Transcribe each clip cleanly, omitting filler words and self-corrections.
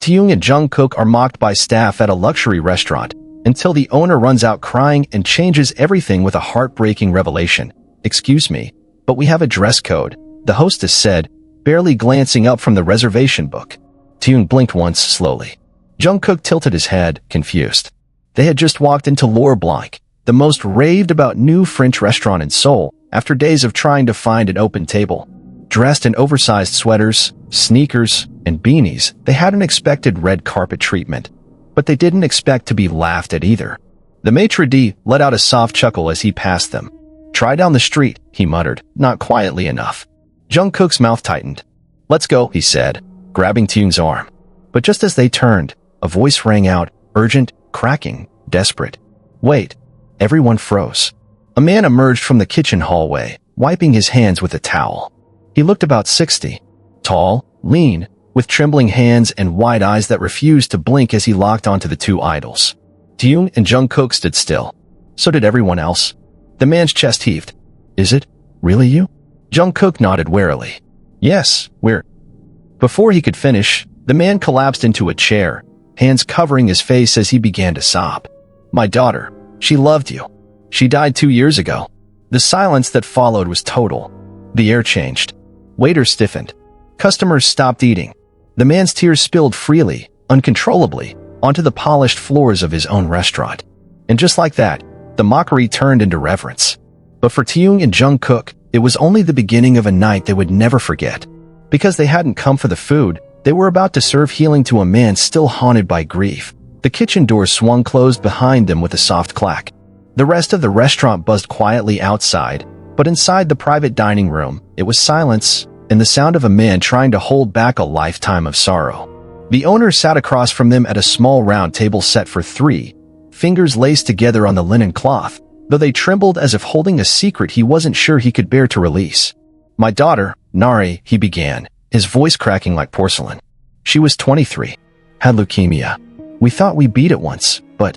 Taehyung and Jungkook are mocked by staff at a luxury restaurant until the owner runs out crying and changes everything with a heartbreaking revelation. "Excuse me, but we have a dress code," the hostess said, barely glancing up from the reservation book. Taehyung blinked once slowly. Jungkook tilted his head, confused. They had just walked into L'Or Blanc, the most raved-about new French restaurant in Seoul, after days of trying to find an open table. Dressed in oversized sweaters, sneakers, and beanies, they had an expected red carpet treatment. But they didn't expect to be laughed at either. The maitre d' let out a soft chuckle as he passed them. "Try down the street," he muttered, not quietly enough. Jungkook's mouth tightened. "Let's go," he said, grabbing Taehyung's arm. But just as they turned, a voice rang out, urgent, cracking, desperate. "Wait." Everyone froze. A man emerged from the kitchen hallway, wiping his hands with a towel. He looked about 60. Tall, lean, with trembling hands and wide eyes that refused to blink as he locked onto the two idols. Taehyung and Jungkook stood still. So did everyone else. The man's chest heaved. "Is it really you?" Jungkook nodded warily. "Yes, we're—" Before he could finish, the man collapsed into a chair, hands covering his face as he began to sob. "My daughter, she loved you. She died 2 years ago." The silence that followed was total. The air changed. Waiters stiffened. Customers stopped eating. The man's tears spilled freely, uncontrollably, onto the polished floors of his own restaurant. And just like that, the mockery turned into reverence. But for Taehyung and Jungkook, it was only the beginning of a night they would never forget. Because they hadn't come for the food, they were about to serve healing to a man still haunted by grief. The kitchen door swung closed behind them with a soft clack. The rest of the restaurant buzzed quietly outside, but inside the private dining room, it was silence and the sound of a man trying to hold back a lifetime of sorrow. The owner sat across from them at a small round table set for 3, fingers laced together on the linen cloth, though they trembled as if holding a secret he wasn't sure he could bear to release. "My daughter, Nari," he began, his voice cracking like porcelain. "She was 23, had leukemia. We thought we beat it once, but—"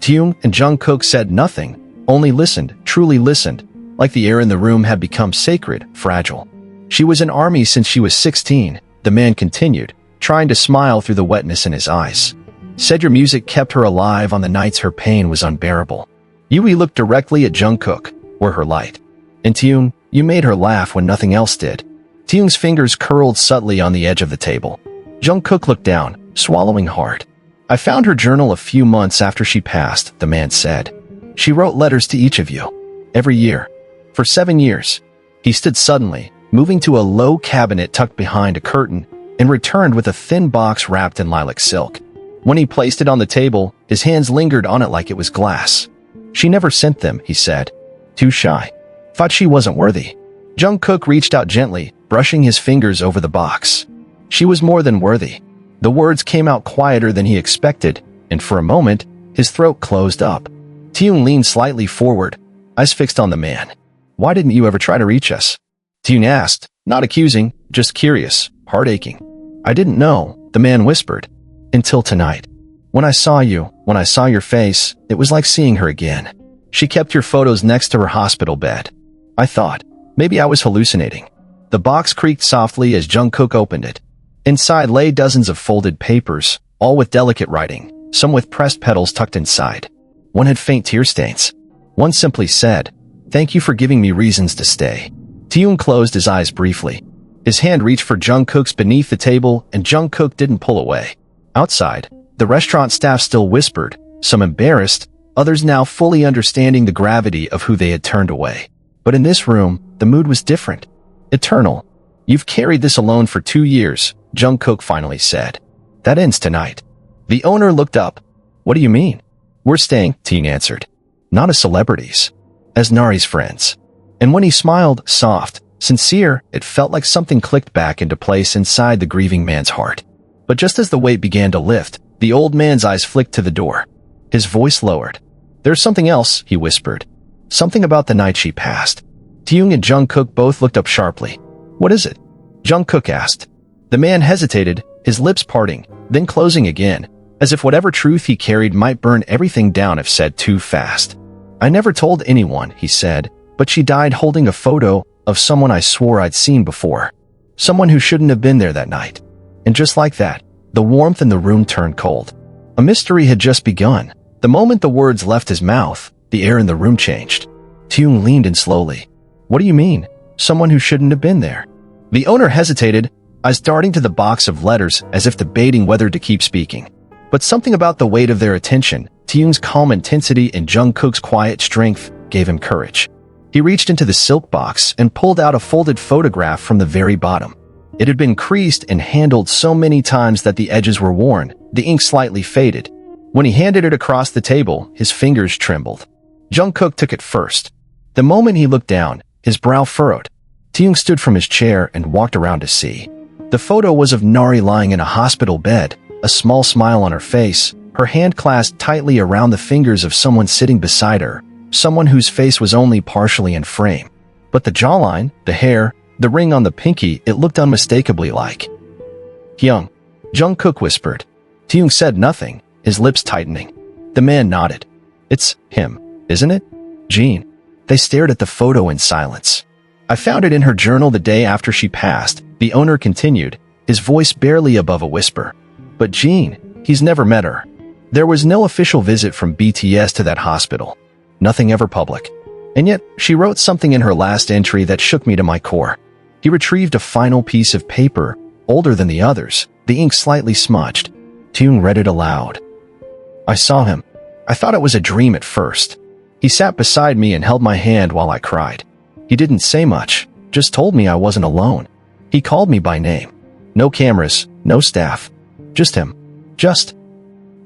Taehyung and Jungkook said nothing, only listened, truly listened, like the air in the room had become sacred, fragile. "She was in army since she was 16, the man continued, trying to smile through the wetness in his eyes. "Said your music kept her alive on the nights her pain was unbearable. Yui looked directly at Jungkook, were her light. And Taehyung, you made her laugh when nothing else did." Taehyung's fingers curled subtly on the edge of the table. Jungkook looked down, swallowing hard. "I found her journal a few months after she passed," the man said. "She wrote letters to each of you. Every year. For 7 years. He stood suddenly, moving to a low cabinet tucked behind a curtain, and returned with a thin box wrapped in lilac silk. When he placed it on the table, his hands lingered on it like it was glass. "She never sent them," he said. "Too shy. Thought she wasn't worthy." Jungkook reached out gently, brushing his fingers over the box. "She was more than worthy." The words came out quieter than he expected, and for a moment, his throat closed up. Taehyung leaned slightly forward, eyes fixed on the man. "Why didn't you ever try to reach us?" Taehyung asked, not accusing, just curious, heart aching. "I didn't know," the man whispered. "Until tonight. When I saw you, when I saw your face, it was like seeing her again. She kept your photos next to her hospital bed. I thought, maybe I was hallucinating." The box creaked softly as Jungkook opened it. Inside lay dozens of folded papers, all with delicate writing, some with pressed petals tucked inside. One had faint tear stains. One simply said, "Thank you for giving me reasons to stay." Taehyung closed his eyes briefly. His hand reached for Jungkook's beneath the table, and Jungkook didn't pull away. Outside, the restaurant staff still whispered, some embarrassed, others now fully understanding the gravity of who they had turned away. But in this room, the mood was different. Eternal. "You've carried this alone for 2 years, Jungkook finally said. "That ends tonight." The owner looked up. "What do you mean?" "We're staying," Taehyung answered. "Not as celebrities. As Nari's friends." And when he smiled, soft, sincere, it felt like something clicked back into place inside the grieving man's heart. But just as the weight began to lift, the old man's eyes flicked to the door. His voice lowered. "There's something else," he whispered. "Something about the night she passed." Taehyung and Jungkook both looked up sharply. "What is it?" Jungkook asked. The man hesitated, his lips parting, then closing again, as if whatever truth he carried might burn everything down if said too fast. "I never told anyone," he said, "but she died holding a photo of someone I swore I'd seen before. Someone who shouldn't have been there that night." And just like that, The warmth in the room turned cold. A mystery had just begun. The moment the words left his mouth, the air in the room changed. Taehyung leaned in slowly. What do you mean? Someone who shouldn't have been there. The owner hesitated, eyes darting to the box of letters as if debating whether to keep speaking. But something about the weight of their attention, Taehyung's calm intensity and Jungkook's quiet strength, gave him courage. He reached into the silk box and pulled out a folded photograph from the very bottom. It had been creased and handled so many times that the edges were worn, the ink slightly faded. When he handed it across the table, his fingers trembled. Jungkook took it first. The moment he looked down, his brow furrowed. Taehyung stood from his chair and walked around to see. The photo was of Nari lying in a hospital bed, a small smile on her face, her hand clasped tightly around the fingers of someone sitting beside her, someone whose face was only partially in frame. But the jawline, the hair, the ring on the pinky, it looked unmistakably like Hyung. Jungkook whispered. Taehyung said nothing, his lips tightening. The man nodded. It's him, isn't it? Jin. They stared at the photo in silence. I found it in her journal the day after she passed, the owner continued, his voice barely above a whisper. But Jin, he's never met her. There was no official visit from BTS to that hospital. Nothing ever public. And yet, she wrote something in her last entry that shook me to my core. He retrieved a final piece of paper, older than the others, the ink slightly smudged. Taehyung read it aloud. I saw him. I thought it was a dream at first. He sat beside me and held my hand while I cried. He didn't say much, just told me I wasn't alone. He called me by name. No cameras, no staff. Just him. Just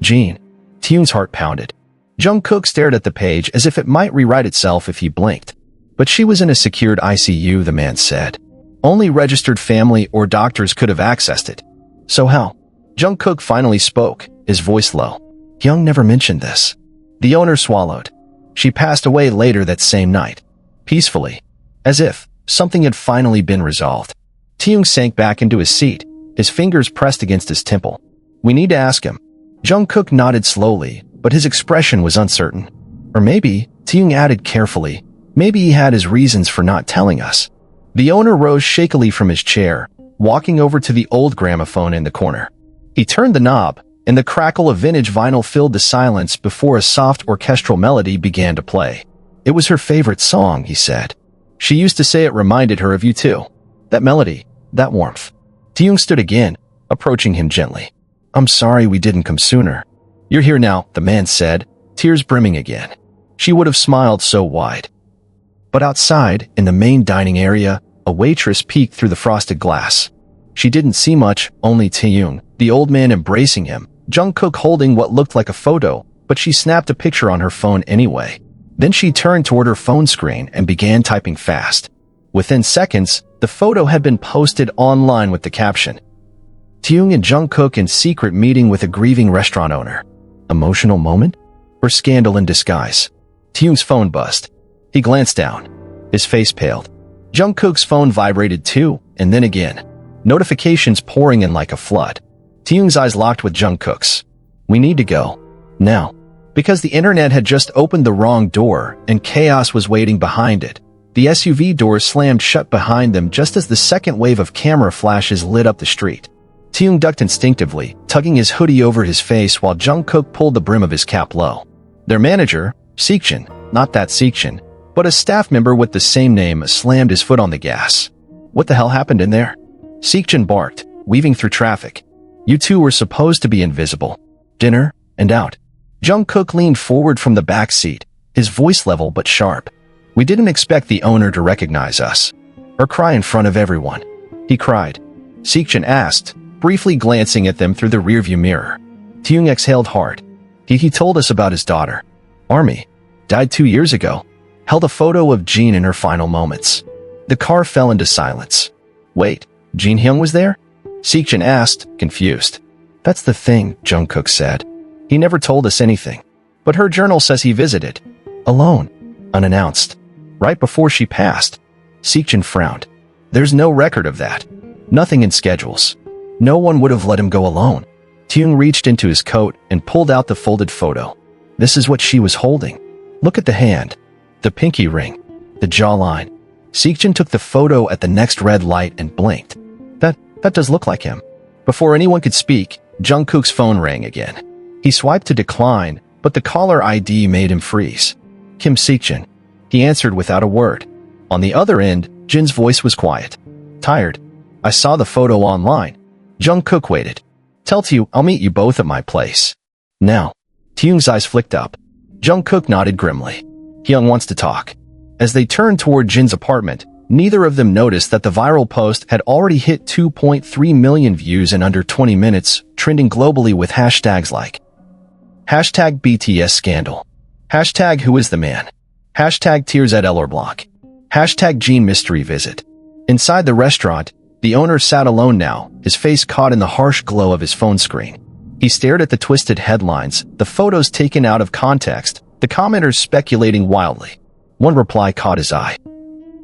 Jin. Taehyung's heart pounded. Jungkook stared at the page as if it might rewrite itself if he blinked. But she was in a secured ICU, the man said. Only registered family or doctors could have accessed it. So how? Jungkook finally spoke, his voice low. Hyung never mentioned this. The owner swallowed. She passed away later that same night. Peacefully. As if something had finally been resolved. Taehyung sank back into his seat, his fingers pressed against his temple. We need to ask him. Jungkook nodded slowly, but his expression was uncertain. Or maybe, Taehyung added carefully, maybe he had his reasons for not telling us. The owner rose shakily from his chair, walking over to the old gramophone in the corner. He turned the knob, and the crackle of vintage vinyl filled the silence before a soft orchestral melody began to play. It was her favorite song, he said. She used to say it reminded her of you too. That melody, that warmth. Taehyung stood again, approaching him gently. I'm sorry we didn't come sooner. You're here now, the man said, tears brimming again. She would have smiled so wide. But outside, in the main dining area, a waitress peeked through the frosted glass. She didn't see much, only Taehyung, the old man embracing him, Jungkook holding what looked like a photo, but she snapped a picture on her phone anyway. Then she turned toward her phone screen and began typing fast. Within seconds, the photo had been posted online with the caption, Taehyung and Jungkook in secret meeting with a grieving restaurant owner. Emotional moment? Or scandal in disguise? Taehyung's phone buzzed. He glanced down. His face paled. Jungkook's phone vibrated too, and then again. Notifications pouring in like a flood. Taehyung's eyes locked with Jungkook's. We need to go. Now. Because the internet had just opened the wrong door, and chaos was waiting behind it. The SUV door slammed shut behind them just as the second wave of camera flashes lit up the street. Taehyung ducked instinctively, tugging his hoodie over his face while Jungkook pulled the brim of his cap low. Their manager, Seokjin, not that Seokjin, but a staff member with the same name, slammed his foot on the gas. What the hell happened in there? Seokjin barked, weaving through traffic. You two were supposed to be invisible. Dinner, and out. Jungkook leaned forward from the back seat, his voice level but sharp. We didn't expect the owner to recognize us. Or cry in front of everyone. He cried. Seokjin asked, briefly glancing at them through the rearview mirror. Taehyung exhaled hard. He told us about his daughter. Army. Died 2 years ago. Held a photo of Jin in her final moments. The car fell into silence. Wait, Jin Hyung was there? Seokjin asked, confused. That's the thing, Jungkook said. He never told us anything. But her journal says he visited. Alone. Unannounced. Right before she passed. Seokjin frowned. There's no record of that. Nothing in schedules. No one would have let him go alone. Taehyung reached into his coat and pulled out the folded photo. This is what she was holding. Look at the hand. The pinky ring. The jawline. Seokjin took the photo at the next red light and blinked. That does look like him. Before anyone could speak, Jungkook's phone rang again. He swiped to decline, but the caller ID made him freeze. Kim Seokjin. He answered without a word. On the other end, Jin's voice was quiet. Tired. I saw the photo online. Jungkook waited. Tell Taehyung I'll meet you both at my place. Now. Taehyung's eyes flicked up. Jungkook nodded grimly. Taehyung wants to talk. As they turned toward Jin's apartment, neither of them noticed that the viral post had already hit 2.3 million views in under 20 minutes, trending globally with hashtags like hashtag BTS scandal, hashtag who is the man, hashtag tears at L'Or Blanc, hashtag Jin mystery visit. Inside the restaurant, the owner sat alone now, his face caught in the harsh glow of his phone screen. He stared at the twisted headlines, the photos taken out of context, the commenters speculating wildly. One reply caught his eye.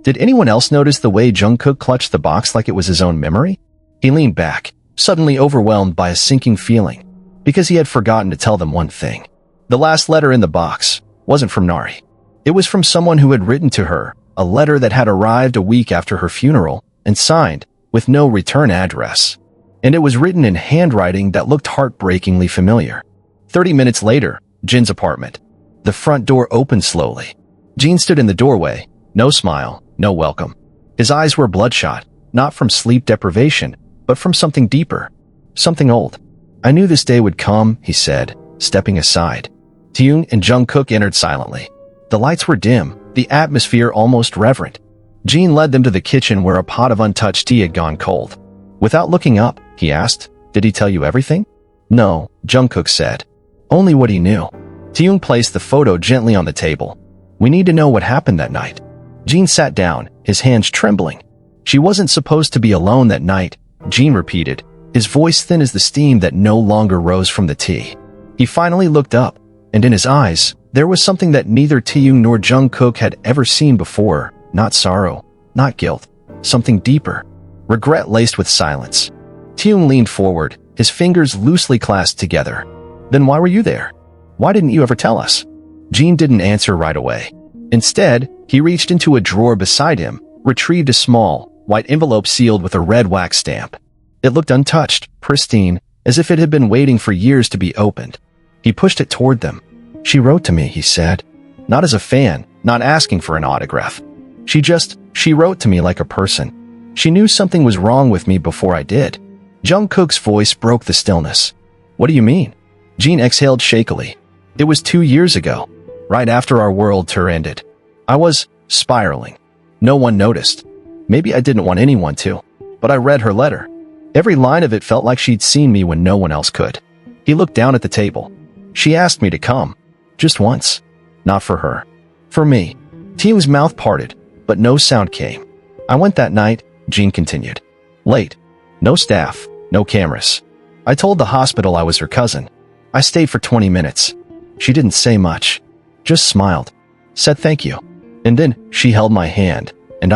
Did anyone else notice the way Jungkook clutched the box like it was his own memory? He leaned back, suddenly overwhelmed by a sinking feeling, because he had forgotten to tell them one thing. The last letter in the box wasn't from Nari. It was from someone who had written to her, a letter that had arrived a week after her funeral and signed with no return address. And it was written in handwriting that looked heartbreakingly familiar. 30 minutes later, Jin's apartment. The front door opened slowly. Jin stood in the doorway, no smile, no welcome. His eyes were bloodshot, not from sleep deprivation, but from something deeper, something old. I knew this day would come, he said, stepping aside. Taehyung and Jungkook entered silently. The lights were dim, the atmosphere almost reverent. Jin led them to the kitchen where a pot of untouched tea had gone cold. Without looking up, he asked, "Did he tell you everything?" "No," Jungkook said. "Only what he knew." Taehyung placed the photo gently on the table. "We need to know what happened that night." Jin sat down, his hands trembling. "She wasn't supposed to be alone that night," Jin repeated, his voice thin as the steam that no longer rose from the tea. He finally looked up, and in his eyes, there was something that neither Taehyung nor Jungkook had ever seen before. Not sorrow, not guilt, something deeper. Regret laced with silence. Taehyung leaned forward, his fingers loosely clasped together. "Then why were you there? Why didn't you ever tell us?" Jin didn't answer right away. Instead, he reached into a drawer beside him, retrieved a small, white envelope sealed with a red wax stamp. It looked untouched, pristine, as if it had been waiting for years to be opened. He pushed it toward them. "She wrote to me," he said. "Not as a fan, not asking for an autograph. She wrote to me like a person. She knew something was wrong with me before I did." Jungkook's voice broke the stillness. "What do you mean?" Jin exhaled shakily. "It was 2 years ago, right after our world tour ended. I was spiraling. No one noticed. Maybe I didn't want anyone to, but I read her letter. Every line of it felt like she'd seen me when no one else could." He looked down at the table. "She asked me to come. Just once. Not for her. For me." Taehyung's mouth parted, but no sound came. "I went that night," Jin continued. "Late. No staff, no cameras. I told the hospital I was her cousin. I stayed for 20 minutes. She didn't say much. Just smiled. Said thank you. And then she held my hand, and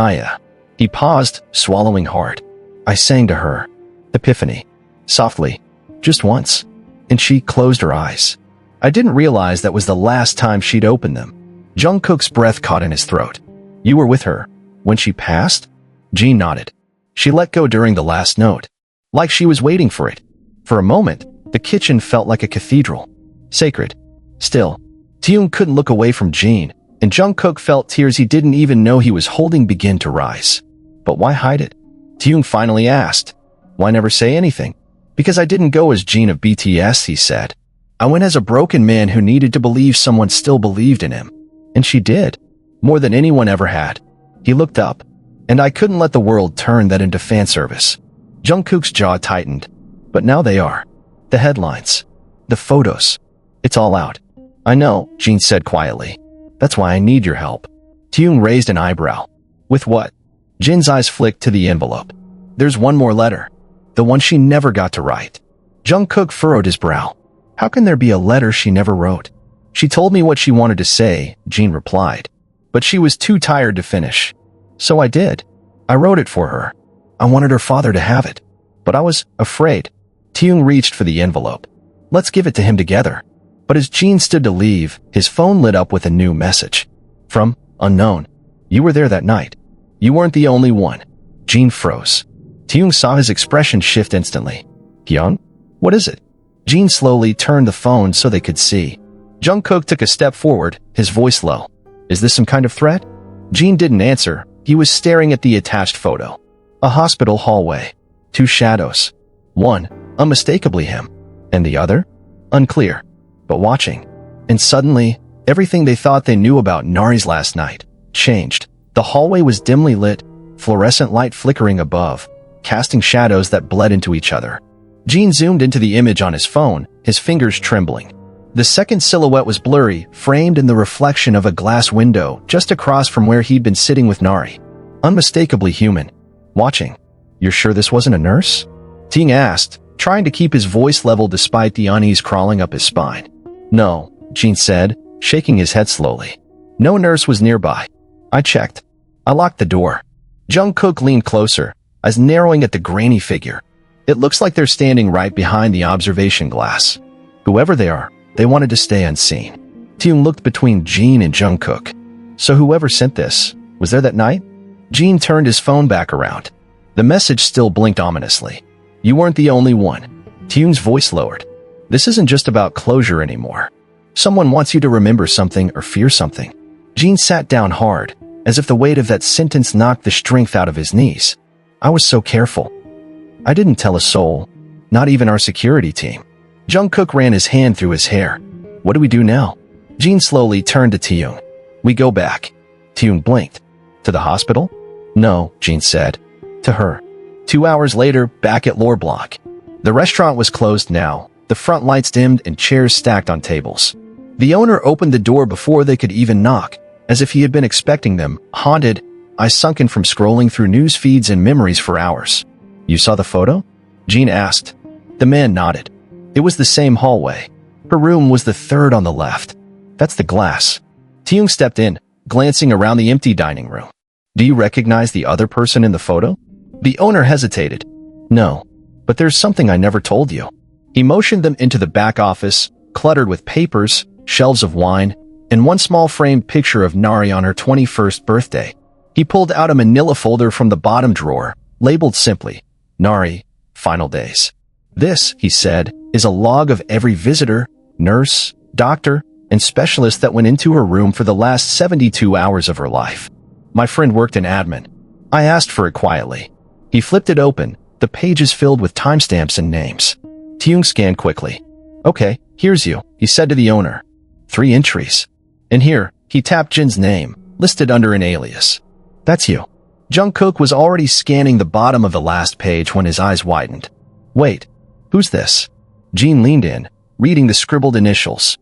He paused, swallowing hard. "I sang to her. Epiphany. Softly. Just once. And she closed her eyes. I didn't realize that was the last time she'd opened them." Jungkook's breath caught in his throat. "You were with her when she passed?" Jin nodded. "She let go during the last note. Like she was waiting for it. For a moment, the kitchen felt like a cathedral. Sacred. Still." Taehyung couldn't look away from Jin, and Jungkook felt tears he didn't even know he was holding begin to rise. "But why hide it?" Taehyung finally asked. "Why never say anything?" "Because I didn't go as Jin of BTS," he said. "I went as a broken man who needed to believe someone still believed in him. And she did. More than anyone ever had." He looked up. "And I couldn't let the world turn that into fan service." Jungkook's jaw tightened. "But now they are. The headlines. The photos. It's all out." "I know," Jin said quietly. "That's why I need your help." Taehyung raised an eyebrow. "With what?" Jin's eyes flicked to the envelope. "There's one more letter. The one she never got to write." Jungkook furrowed his brow. "How can there be a letter she never wrote?" "She told me what she wanted to say," Jin replied. "But she was too tired to finish. So I did. I wrote it for her. I wanted her father to have it. But I was afraid." Taehyung reached for the envelope. "Let's give it to him together." But as Jin stood to leave, his phone lit up with a new message. From unknown. "You were there that night. You weren't the only one." Jin froze. Taehyung saw his expression shift instantly. "Hyung?" What is it? Jin slowly turned the phone so they could see. Jungkook took a step forward, his voice low. Is this some kind of threat? Jin didn't answer. He was staring at the attached photo. A hospital hallway. 2 shadows. One, unmistakably him. And the other? Unclear, but watching. And suddenly, everything they thought they knew about Nari's last night changed. The hallway was dimly lit, fluorescent light flickering above, casting shadows that bled into each other. Jin zoomed into the image on his phone, his fingers trembling. The second silhouette was blurry, framed in the reflection of a glass window just across from where he'd been sitting with Nari. Unmistakably human. Watching. You're sure this wasn't a nurse? Taehyung asked, trying to keep his voice level despite the unease crawling up his spine. No, Jin said, shaking his head slowly. No nurse was nearby. I checked. I locked the door. Jungkook leaned closer, eyes narrowing at the grainy figure. It looks like they're standing right behind the observation glass. Whoever they are, they wanted to stay unseen. Taehyung looked between Jin and Jungkook. So whoever sent this, was there that night? Jin turned his phone back around. The message still blinked ominously. You weren't the only one. Taehyung's voice lowered. This isn't just about closure anymore. Someone wants you to remember something or fear something. Jin sat down hard, as if the weight of that sentence knocked the strength out of his knees. I was so careful. I didn't tell a soul, not even our security team. Jungkook ran his hand through his hair. What do we do now? Jin slowly turned to Taehyung. We go back. Taehyung blinked. To the hospital? No, Jin said. To her. 2 hours later, back at L'Or Blanc. The restaurant was closed now, the front lights dimmed and chairs stacked on tables. The owner opened the door before they could even knock, as if he had been expecting them, haunted, eyes sunken from scrolling through news feeds and memories for hours. You saw the photo? Jin asked. The man nodded. It was the same hallway. Her room was the third on the left. That's the glass. Taehyung stepped in, glancing around the empty dining room. Do you recognize the other person in the photo? The owner hesitated. No, but there's something I never told you. He motioned them into the back office, cluttered with papers, shelves of wine, and one small framed picture of Nari on her 21st birthday. He pulled out a manila folder from the bottom drawer, labeled simply, Nari, Final Days. This, he said, is a log of every visitor, nurse, doctor, and specialist that went into her room for the last 72 hours of her life. My friend worked in admin. I asked for it quietly. He flipped it open, the pages filled with timestamps and names. Taehyung scanned quickly. Okay, here's you, he said to the owner. 3 entries. And here, he tapped Jin's name, listed under an alias. That's you. Jungkook was already scanning the bottom of the last page when his eyes widened. Wait, who's this? Jin leaned in, reading the scribbled initials.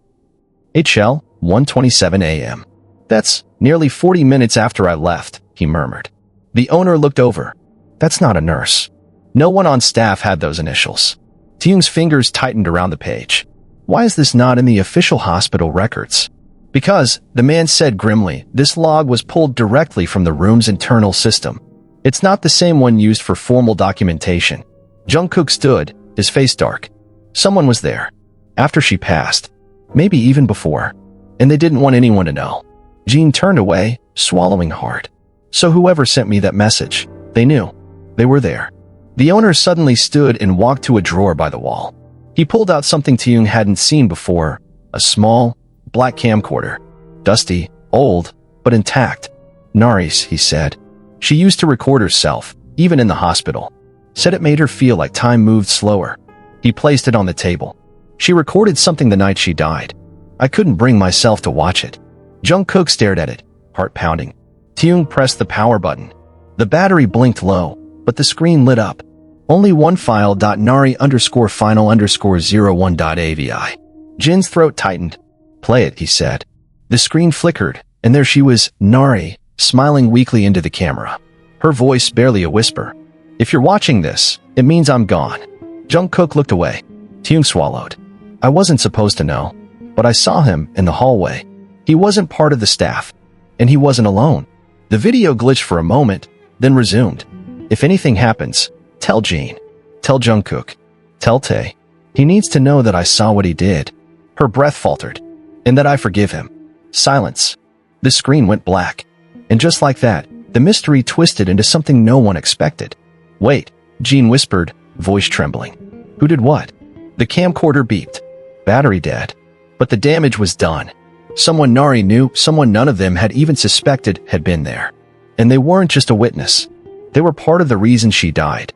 HL, 1:27 a.m. That's nearly 40 minutes after I left, he murmured. The owner looked over. That's not a nurse. No one on staff had those initials. Taehyung's fingers tightened around the page. Why is this not in the official hospital records? Because, the man said grimly, this log was pulled directly from the room's internal system. It's not the same one used for formal documentation. Jungkook stood, his face dark. Someone was there. After she passed. Maybe even before. And they didn't want anyone to know. Jin turned away, swallowing hard. So whoever sent me that message, they knew. They were there. The owner suddenly stood and walked to a drawer by the wall. He pulled out something Taehyung hadn't seen before, a small, black camcorder. Dusty, old, but intact. Nari's, he said. She used to record herself, even in the hospital. Said it made her feel like time moved slower. He placed it on the table. She recorded something the night she died. I couldn't bring myself to watch it. Jungkook stared at it, heart pounding. Taehyung pressed the power button. The battery blinked low, but the screen lit up. Only one file. Nari_final_01.avi. Jin's throat tightened. Play it, he said. The screen flickered, and there she was, Nari, smiling weakly into the camera. Her voice barely a whisper. If you're watching this, it means I'm gone. Jungkook looked away. Taehyung swallowed. I wasn't supposed to know, but I saw him in the hallway. He wasn't part of the staff, and he wasn't alone. The video glitched for a moment, then resumed. If anything happens, tell Jin. Tell Jungkook. Tell Tae. He needs to know that I saw what he did. Her breath faltered, and that I forgive him. Silence. The screen went black. And just like that, the mystery twisted into something no one expected. Wait, Jin whispered, voice trembling. Who did what? The camcorder beeped. Battery dead. But the damage was done. Someone Nari knew, someone none of them had even suspected had been there. And they weren't just a witness. They were part of the reason she died.